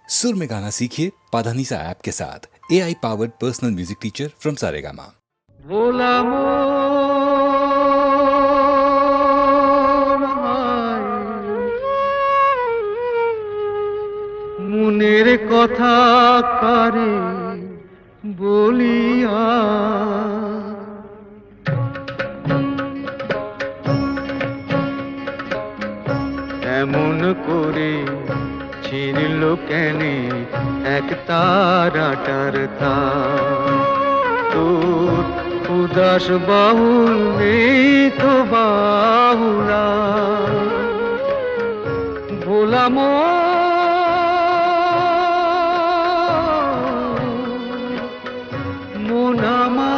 सुर में गाना सीखिए पाधानीसा ऐप के साथ। AI powered personal music teacher from Saregama. बोला মনের কথা কারে বলিয়া এমন করে ছিঁড়ল কেনে এক তারাটার তার তোর উদাস বাহুল নেই তো বাহুলা ভোলাম মোনামা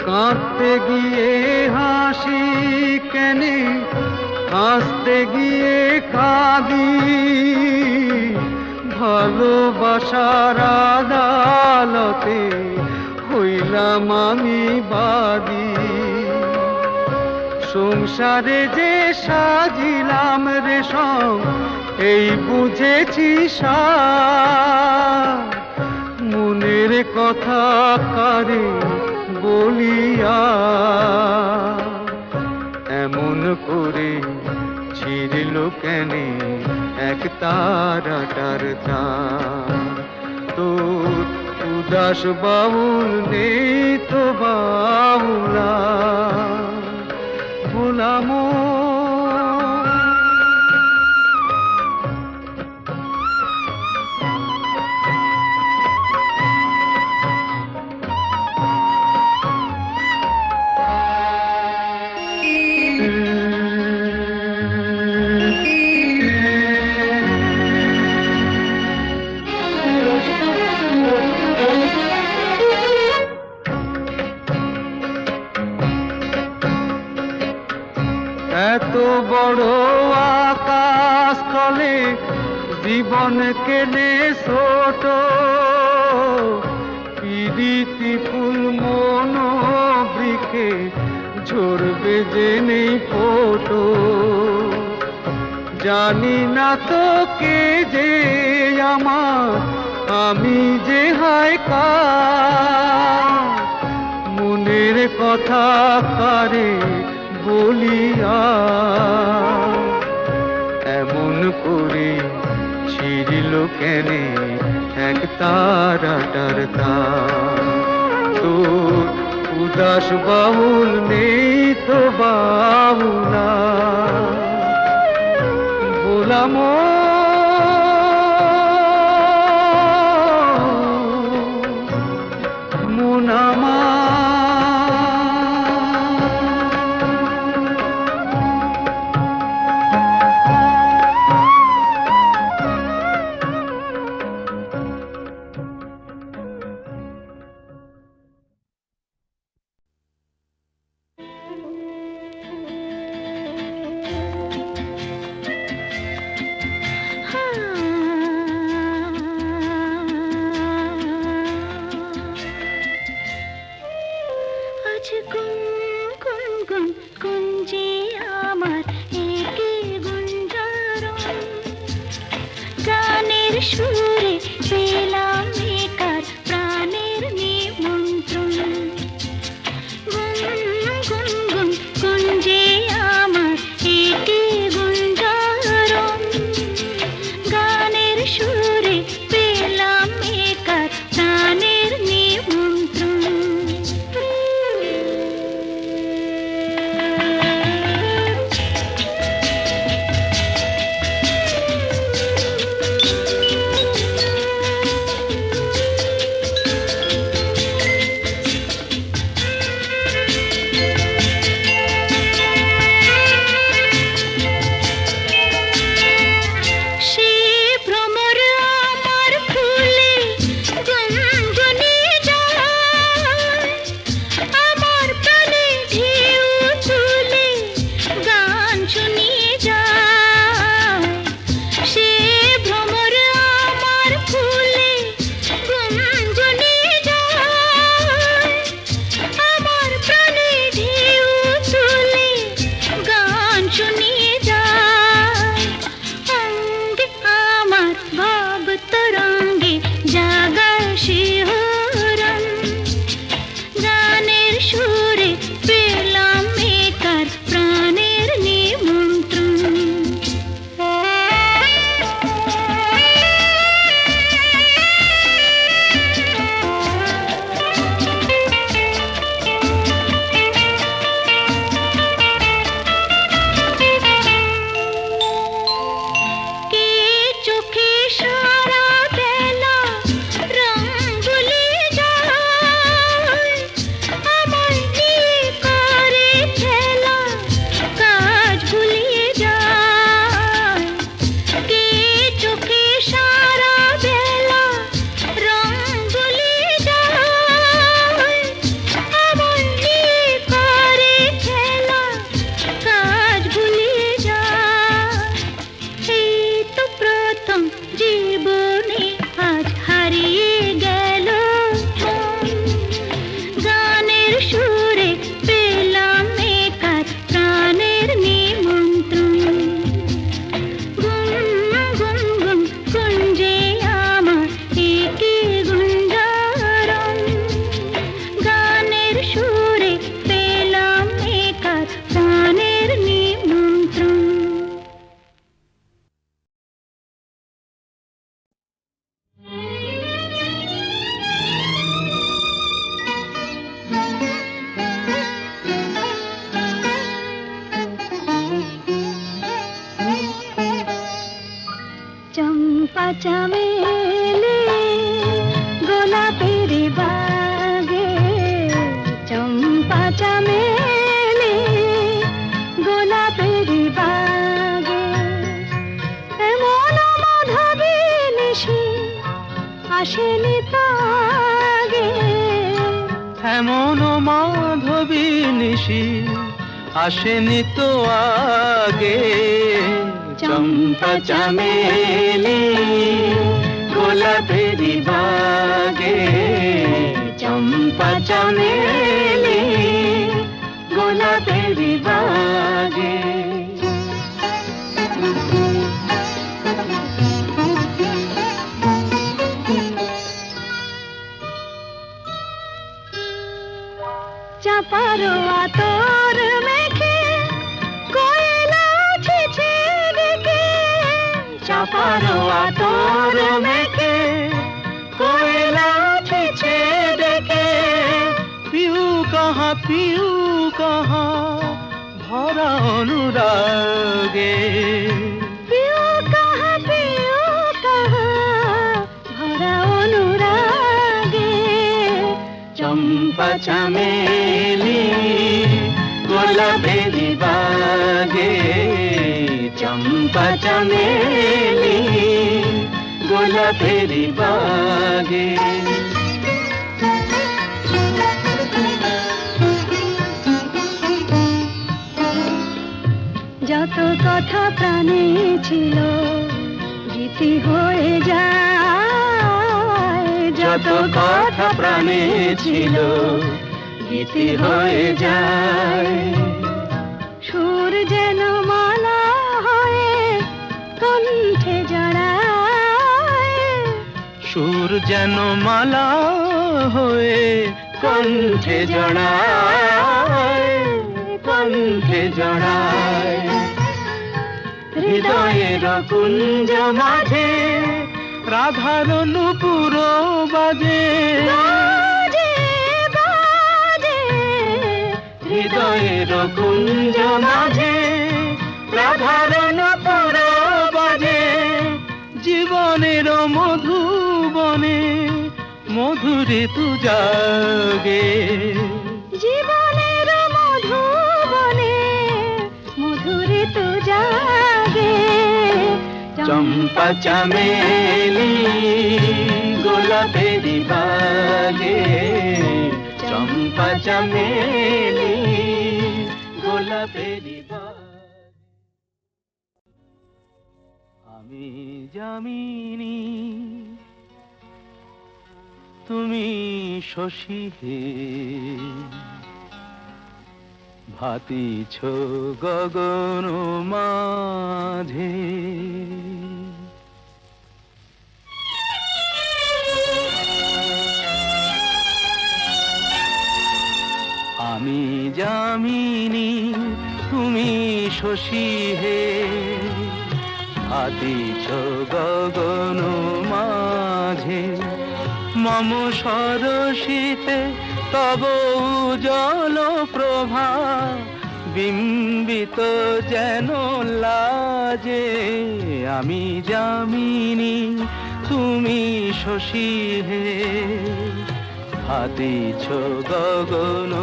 কাঁদতে গিয়ে হাসি কেনে হাসতে গিয়ে কাঁদি ভালোবাসার আদালতে হইলাম আমি বাদী সংসারে যে সাজিলাম রেশম এই বুঝেছি সার মনের কথা কারে বলিয়া এমন করে ছিঁড়ল কেনে এক তারাটার তার তোর উদাস বাউল নেই তো বাউলা ভোলাম এত বড় আকাশ তলে জীবন কেনে ছোট পিরিতি ফুল মন বৃক্ষে ঝরবে যে নেই ফোটো জানি না তো কে যে আমার আমি যে হায় কার মনের কথা কারে বলিয়া এমন করে ছিঁড়ল কেনে এক তারাটার তার তোর উদাস বাহুল নেই তো বাহুলা বলাম মোনামা সুরে পেলাম একার প্রাণের নিমন্ত্রণ গুন গুন গুন গুঞ্জে আমার একে গুঞ্জারণ গানের সুরে পেলাম একার প্রাণের নিমন্ত্রণ চামেলি গোলাপের বাগে, চম্পা চামেলি গোলাপের বাগে, এমন মাধবী নিশি আসেনি তো আগে। এমন মাধবী নিশি আসেনি তো আগে, চম্পা চামেলি গোলাপের বাগে, চম্পা চামেলি গোলাপের বাগে। চাপারো আতর মেখে কোয়েলা ছিছে ডেকে, চাপারো আতর মেখে কোয়েলা ছিছে ডেকে, পিউ কাহা ভরা অনুরাগে, পিউ কাহা ভরা অনুরাগে। চম্পা চামেলি গোলাপের বাগে, চম্পা চামেলি গোলাপের বাগে। যত কথা প্রাণে ছিল গীতি হয়ে যায়, যত কথা প্রাণে ছিল গীতি হয়ে যায়। সুর যেন মালা হয়ে কণ্ঠে জড়ায়, সুর যেন মালা হয়ে কণ্ঠে জড়ায়, কণ্ঠে জড়ায়। হৃদয়ের কুঞ্জ মাঝে রাধার নূপুর বাজে, বাজে বাজে। হৃদয়ের কুঞ্জ মাঝে রাধার নূপুর বাজে। জীবনের মধুবনে মধুরে তু জাগে, জীবনের মধুবনে মধুরে তো জাগে। চম্পা চামেলি গোলাপের বাগে, চম্পা চামেলি গোলাপের বাগে। আমি যামিনী তুমি শশী হে, ভাতিছ গগন মাঝে। আমি যামিনী তুমি শশী হে, ভাতিছ গগন মাঝে। মম সরসিতে তব উজ্জ্বল প্রভা, বিম্বিত যেন লাজে। আমি যামিনী তুমি শশী হে, ভাতিছ গগন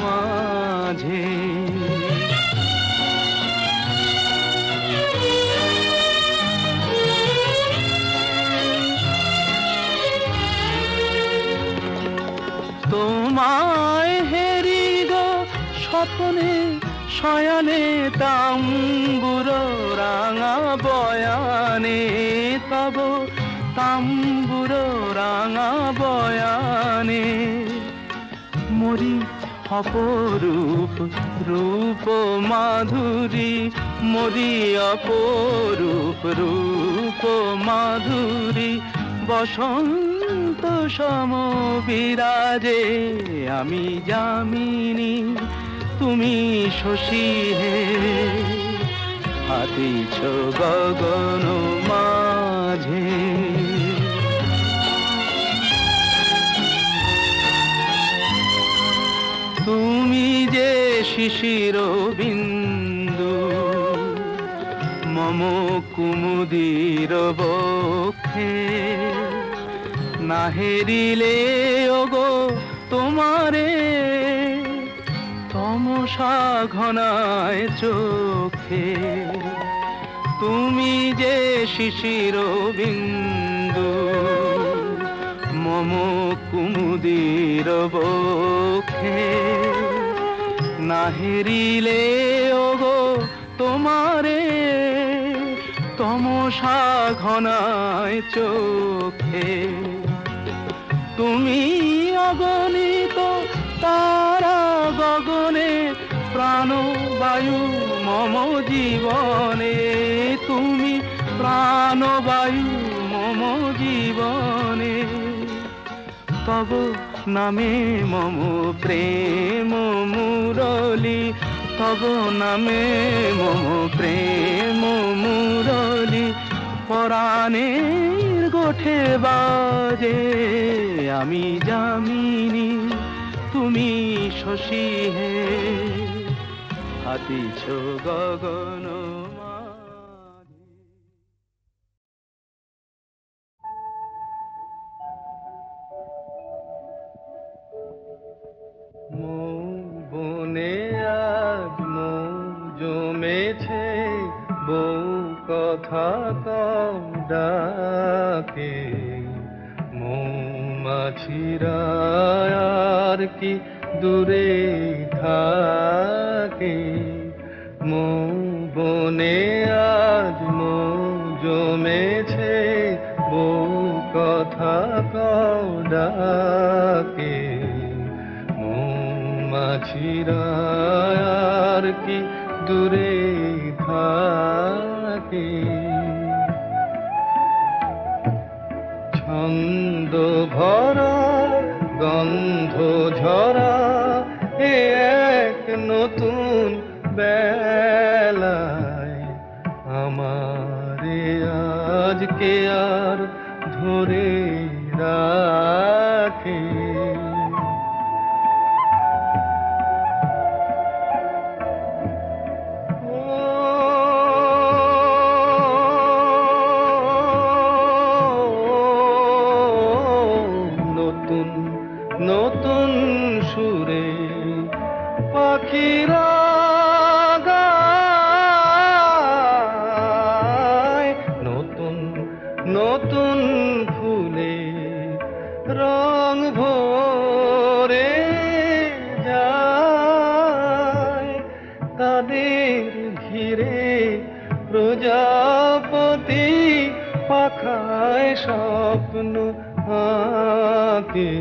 মাঝে। তোমায় হেরি গো স্বপ্নে শয়নে, তাম্বুর রাঙা বয়ানে তব তাম্বুর রাঙা বয়ানে। মরি অপরূপ রূপ মাধুরী, মরি অপরূপ রূপ মাধুরী। বসন্ত সম বিরাজে, আমি যামিনী তুমি শশী হে, ভাতিছ গগন মাঝে। তুমি যে শিশির বিন্দু মম কুমুদির বক্ষে না হেরিলে ওগো তোমারে তমসা ঘনায় চোখে তুমি যে শিশির বিন্দু মম কুমুদির বক্ষে না হেরিলে ওগো তোমারে তমসা ঘনায় চোখে তুমি অগণিত তারা গগনে প্রাণবায়ু মম জীবনে তুমি প্রাণবায়ু মম জীবনে তব নামে মম প্রেম মুরলি তব নামে মম প্রেম মুরলি পরাণের গোঠে বাজে আমি যামিনী তুমি শশী হে হাতিছ গগন মাঝে। বনে আজ মৌ জমেছে বউ কথা কম ডাকে মৌমাছিরা আর কি দূরে থাকে মৌ বনে আজ মৌ জমেছে বউ কথা কম ডাকে মৌমাছিরা আর কি দূরে থাকে ছন্দ ভরা গন্ধ ঝরা এ এক নতুন বেলায় আমারে আজকে আর ধরে রাখে নতুন সুরে পাখিরা গায় নতুন নতুন ফুলে রং ভরে যায় তাদের ঘিরে প্রজাপতি পাখায় স্বপ্ন আঁকে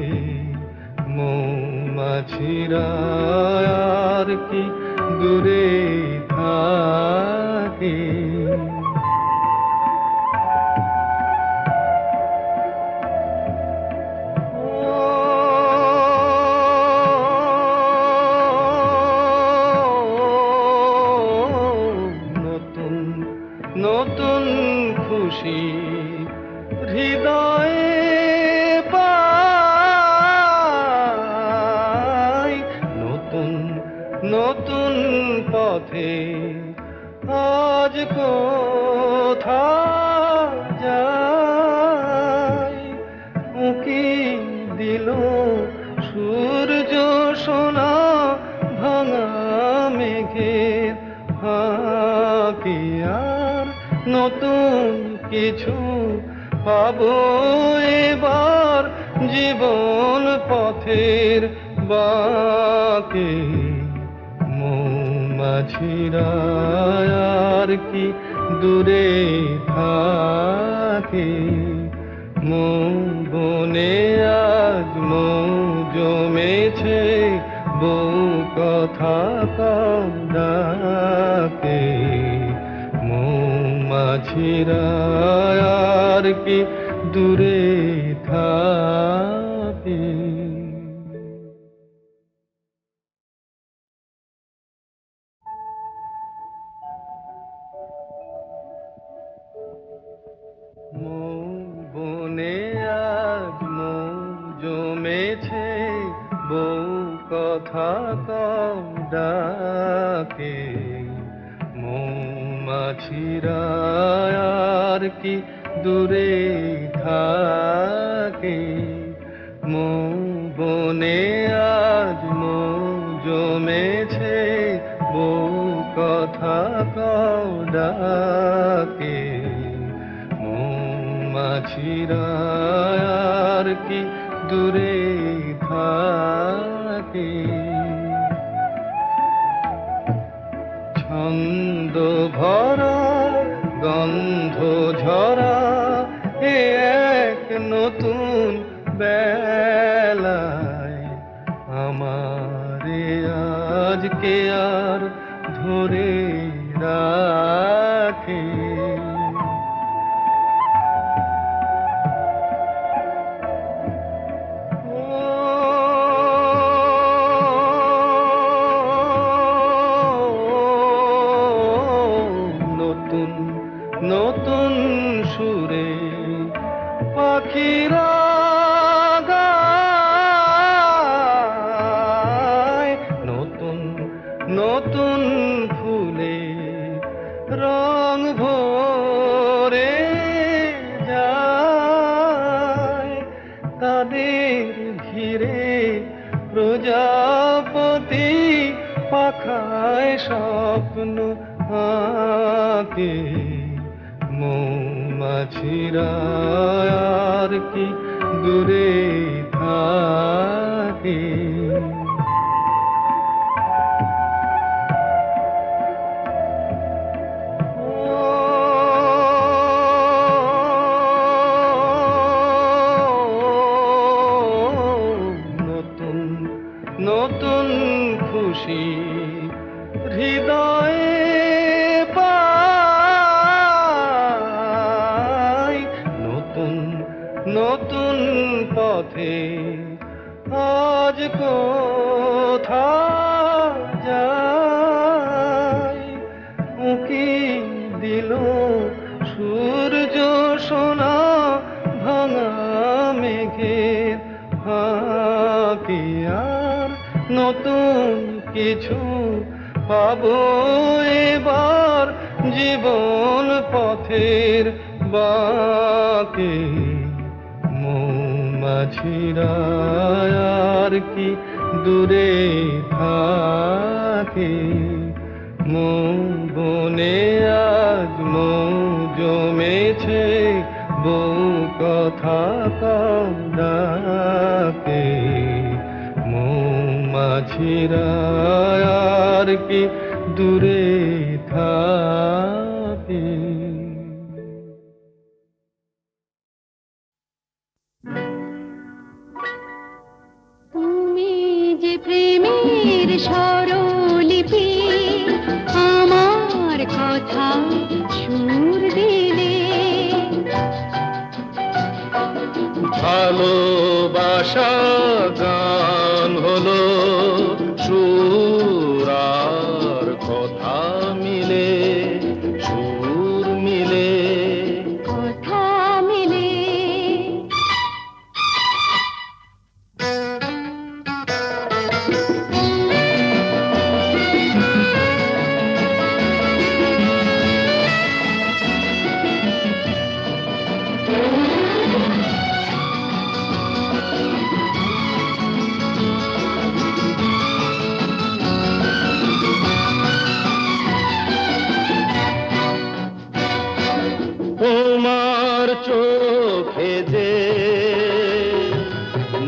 মৌমাছিরা আর কি দূরে থাকে নতুন নতুন খুশি হৃদয়ে পাই নতুন নতুন পথে আজ কোথা যাই উকি দিল সূর্য সোনা ভাঙা মেঘের ফাঁকি আর নতুন কিছু পাবো এবার জীবন পথের বাঁকে মৌমাছিরা আর কি দূরে থাকে মৌ বনে আজ মৌ জমেছে বউ কথা কম ডাকে মৌমাছিরা আর কি দূরে থাকে মৌ বনে আজ মৌ জমেছে বউ কথা কম ডাকে মৌমাছিরা মৌমাছিরা আর কি দূরে থাকে, মৌ বনে আজ মৌ জমেছে, বউ কথা কও ডাকে। মৌমাছিরা আর কি দূরে থাকে, ছন্দ ভরা গন্ধ ঝরা এ এক নতুন বেলায়, আমারে আজকে আর ধরে রাখে। নতুন নতুন সুরে পাখিরা গায়, নতুন নতুন ফুলে রং ভরে যায়, তাদের ঘিরে প্রজাপতি পাখায় স্বপ্ন আঁকে। মৌমাছিরা আর কি দূরে থাকে, নতুন নতুন খুশি হৃদয়ে পাই, নতুন নতুন পথে আজ কোথাও যাই, উঁকি দিল সূর্য সোনা ভাঙা মেঘের ফাঁকে, আর নতুন কিছু পাবো এবার জীবন পথের বাঁকে। মৌমাছিরা আর কি দূরে থাকে, মৌ বনে আজ মৌ জমেছে, বউ কথা কও ডাকে। মৌমাছিরা আর কি দূরে থাকে। তুমি যে প্রেমের স্বরলিপি, আমার কথা সুর দিলে, ভালোবাসা গান হলো সুর আর কথা মিলে, সুর মিলে কথা মিলে। তোমার চোখে যে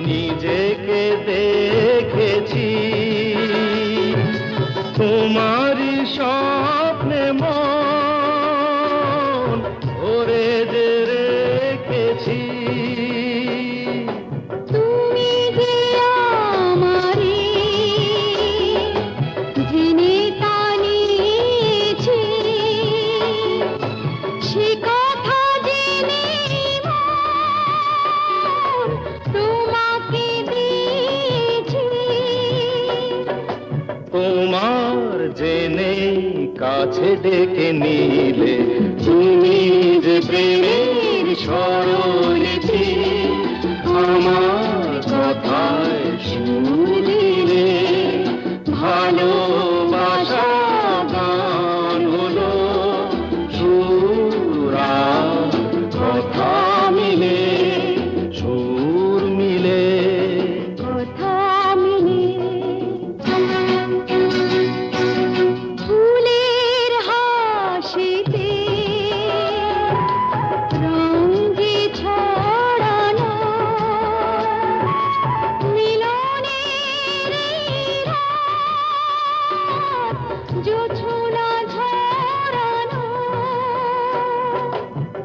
নিজেকে দেখেছি, তোমারই স্বপ্নে মন ভরে যে রেখেছি। তুমি যে আমারে জেনে টানিয়েছি, সে কথা জেনে মন তোমাকে দিয়েছি। তোমার জেনে কাছে ডেকে নিলে, তুমি যে প্রেমের স্বরলিপি, আমার কথায় সুর দিলে। ভালোবাসা গান হলো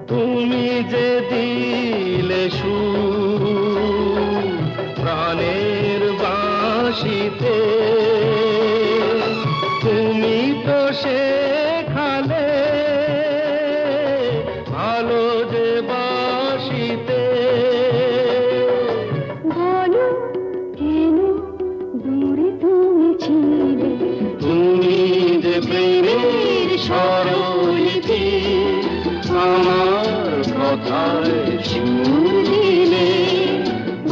তুমি যে দিলে সুর প্রাণের বাঁশিতে, তুমি তো শেখালে ভালো যে বাঁশিতে। বলো কেন দূরে তুমি ছিলে, তুমি যে প্রেমের স্বরলিপি, আমার কথায় সুর দিলে,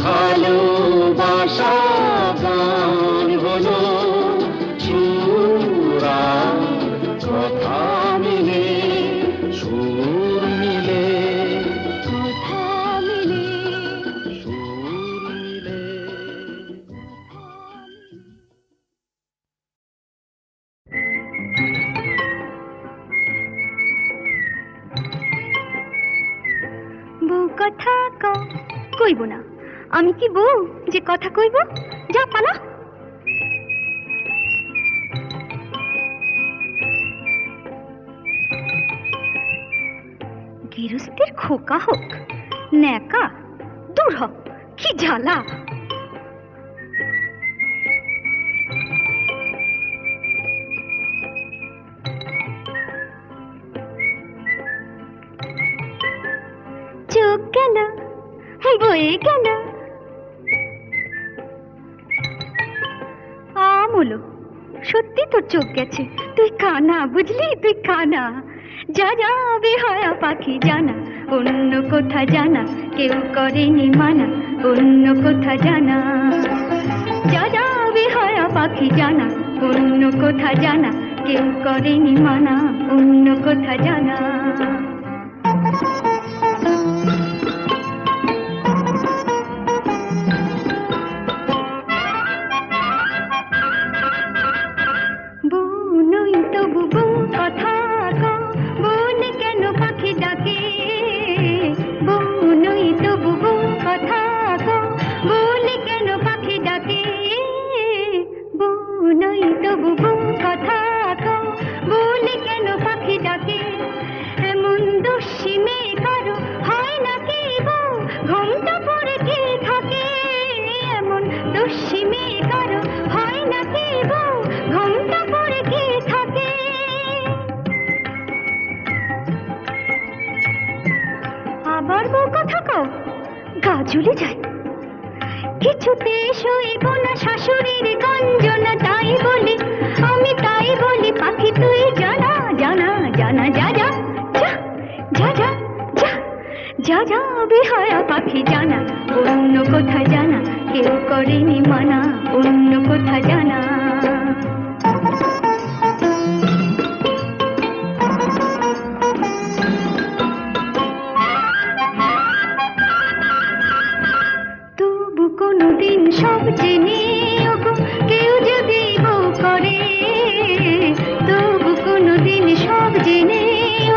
ভালোবাসা গান হলো সুর আর কথা মিলে, সুর মিলে, কথা মিলে। সুর মিলে। বউ কথা কইব না, আমি কি বউ যে কথা কইব? যা পালা। গৃহস্থের খোকা হোক ন্যাকা, দূর হ, কি জ্বালা। চোখ গেল বয়ে গেল আমলো, সত্যি তোর চোখ গেছে, তুই কানা, বুঝলি? তুই কানা। যা যা বেহায়া পাখি জানা, অন্য কোথা জানা কেউ করেনি মানা, অন্য কোথা জানা। যা যা বেহায়া পাখি জানা, অন্য কোথা জানা কেউ করেনি মানা, অন্য কোথা জানা। ঝুলে যায় কিছুতে সইব না শাশুড়ির গঞ্জনা, তাই বলি আমি, তাই বলি পাখি তুই জানা জানা জানা, যা যা যা যা যা যা যা যা বেহায়া পাখি জানা, অন্য কোথা জানা কেউ করেনি মানা, অন্য কোথা জানা। সব জেনে ওগো কেউ যদি বউ করে, তবু কোনোদিন সব জেনে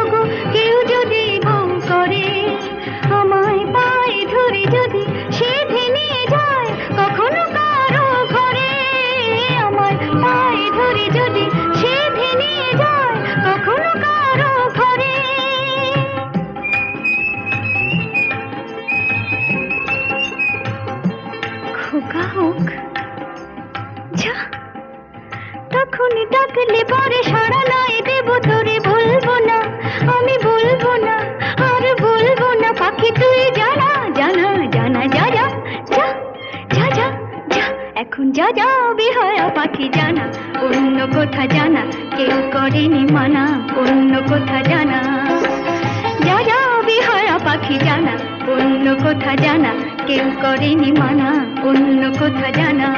ওগো কেউ যদি বউ করে, আমায় পায়ে ধরে যদি সে ভেঙে যায় কখনো কারো ঘরে, আমায় পায়ে ধরে যদি সে ভেঙে যায় কখনো কারো ঘরে। খোকা হোক যা, তখনই ডাকলে পরে সাড়া নয় দেব তোরে, বলবো না আমি, বলবো না আর বলবো না পাখি তুই জানা জানা জানা, যা যা যা যা যা যা, এখন যা যা বেহায়া পাখি জানা, অন্য কোথা জানা কেউ করেনি মানা, অন্য কোথা জানা। যা যা বেহায়া পাখি জানা, অন্য কোথা জানা কেউ করেনি মানা, অন্য কোথা জানা।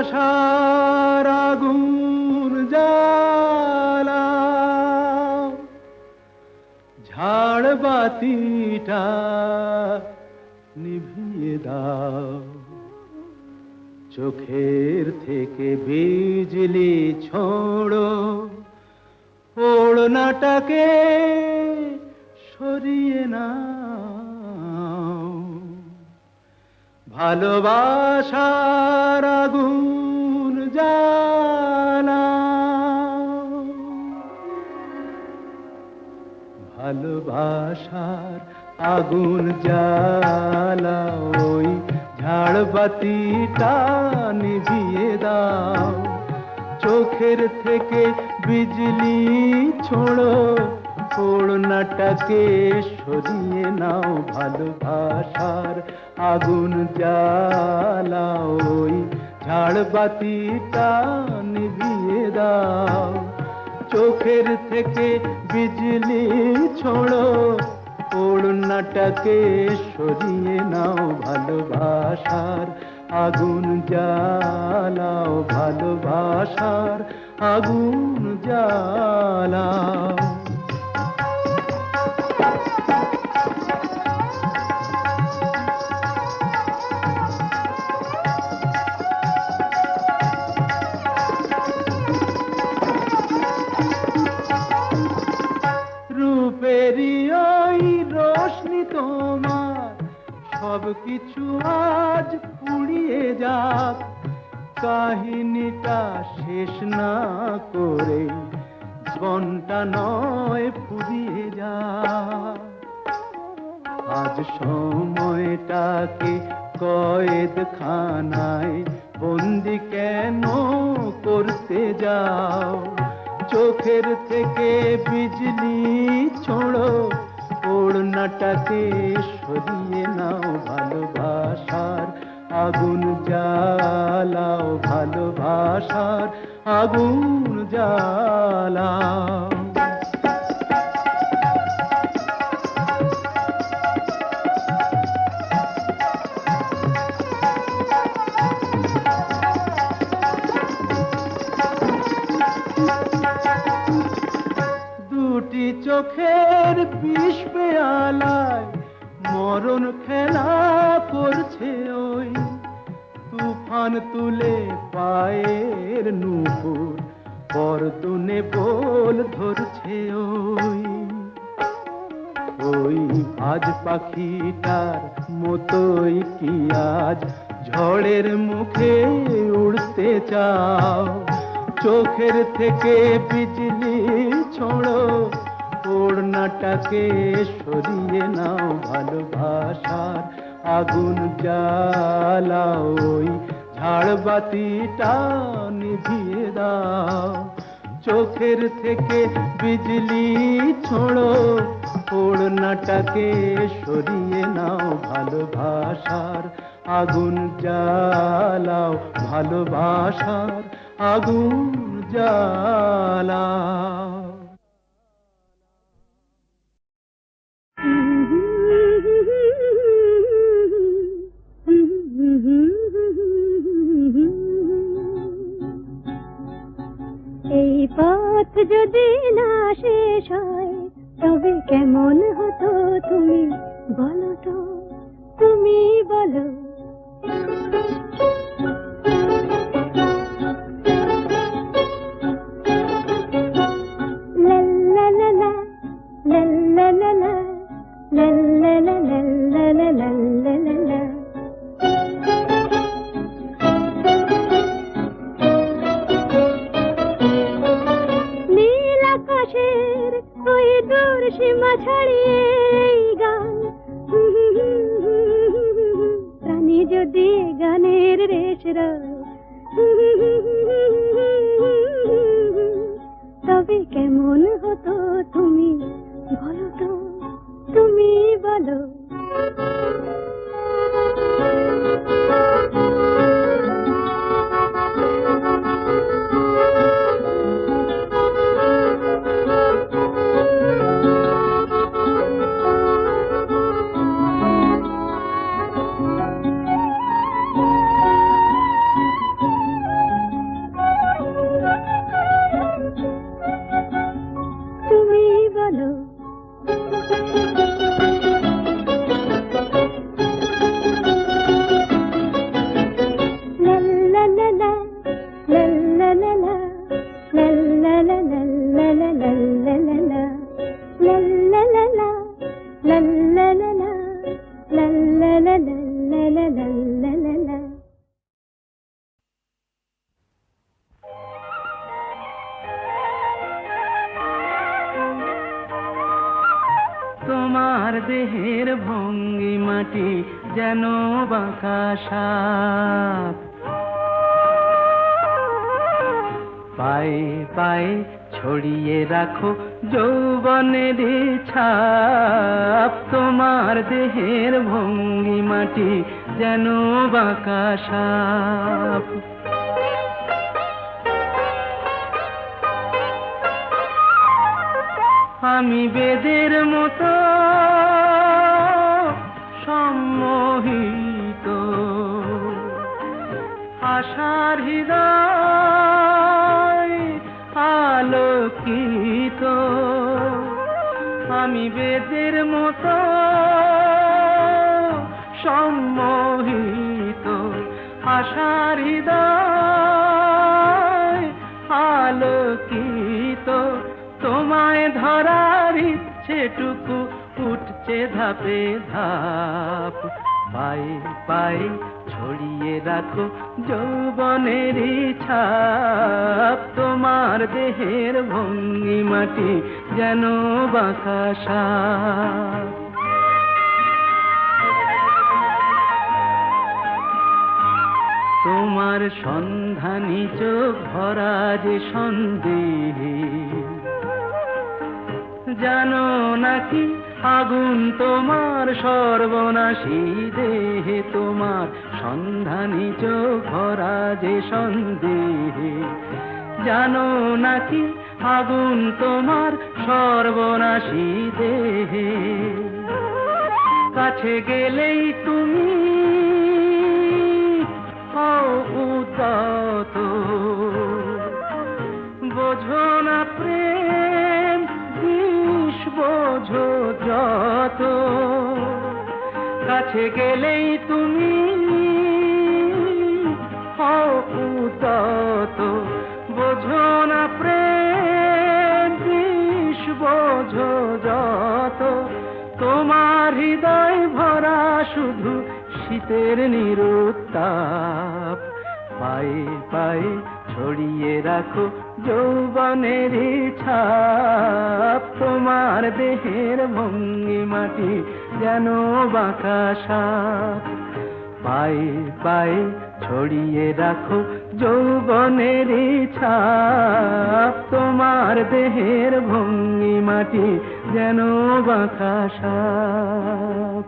ভালোবাসার আগুন জ্বালা, ঝাড় বাতিটা নিভিয়ে দাও, চোখের থেকে বিজলি ছোড়ো, ওড়ো ওড়নাটাকে সরিয়ে নাও, ভালোবাসার আগুন জ্বালাও, ভালোবাসার আগুন জ্বালাও, ওই ঝাড়বাতিটা নিভিয়ে দাও, চোখের থেকে বিজলি ছোড়ো, ওড়নাটাকে সরিয়ে নাও, ভালোবাসার আগুন জ্বালাও, ওই ঝাড়বাতিটা নিভিয়ে দাও, চোখের থেকে বিজলি ছোড়ো, ওড়নাটাকে সরিয়ে নাও, ভালোবাসার আগুন জ্বালাও, ভালোবাসার আগুন জ্বালাও। রূপেরই ওই রোশনি তোমার সব কিছু আজ পুড়িয়ে যাক, কাহিনীটা শেষ না করে জীবনটা নয় ফুরিয়ে যাক। আজ সময়টাকে কয়েদখানায় বন্দি কেন করতে যাও, চোখের থেকে বিজলি ছোড়ো, ওড়নাটাকে সরিয়ে নাও, ভালোবাসার আগুন জ্বালাও, ভালোবাসার আগুন জ্বালাও। দুটি চোখের বিষ পেয়ালায় মরণ খেলা করছে ওই, তুফান তুলে পায়ের নুপুর পরদুনে বোল ধরছে ওই, ওই আজ পাখিটার মতোই কি আজ ঝড়ের মুখে উড়তে চাও, চোখের থেকে বিজলি ছোড়ো, ওড়নাটাকে সরিয়ে নাও, ভালোবাসার আগুন জ্বালাও, ওই ঝাড়বাতিটা নিভিয়ে দাও, চোখের থেকে বিজলি ছোড়ো, ওড়নাটাকে সরিয়ে নাও, ভালোবাসার আগুন জ্বালাও, ভালোবাসার আগুন জ্বালাও। এই পথ যদি না শেষ হয় তবে কেমন হতো তুমি বলো তো, তুমি বলো। লা লা লা লা, লা লা লা লা, লা লা লা লা, লা লা লা লা লা। নীল আকাশের ওই দূর সীমা ছাড়িয়ে এই গান, প্রাণী যদি গানের রেশ রয়, তবে কেমন হতো তুমি বলো তো, তুমি বলো। তুমি বলো। তোমার দেহের ভঙ্গিমাটি যেন বাঁকা সাপ। পায়ে পায়ে ছড়িয়ে রাখো যৌবনের ছাপ, তোমার দেহের ভঙ্গিমাটি যেন বাঁকা সাপ। আমি বেদের মতো সম্মোহিত, আশার হৃদয় আলোকিত। আমি বেদের মতো সম্মোহিত, আশার হৃদয় আলোকিত। তোমায় ধরার ইচ্ছেটুকু উঠছে ধাপে ধাপ। পায়ে পায়ে ছড়িয়ে রাখো যৌবনের ছাপ, তোমার দেহের ভঙ্গিমাটি যেন বাঁকা সাপ। তোমার সন্ধানী চোখ ভরা যে সন্দেহে, জানো নাকি আগুন তোমার সর্বনাশী দেহে। তোমার সন্ধানী চোখ ভরা যে সন্দেহে, জানো নাকি আগুন তোমার সর্বনাশী দেহে। কাছে গেলেই তুমি হও উদাত, বোঝো না প্রেম বিষ বোঝো যত। কাছে গেলেই তুমি হও উদাত, বোঝো না প্রেম বিষ বোঝো যত। তোমার হৃদয় ভরা শুধু শীতের নিরুত্তাপ। পায়ে পায়ে ছড়িয়ে রাখো যৌবনের ছাপ, তোমার দেহের ভঙ্গিমাটি যেন বাঁকা সাপ। পায়ে পায়ে ছড়িয়ে রাখো যৌবনের ছাপ, তোমার দেহের ভঙ্গিমাটি যেন বাঁকা সাপ।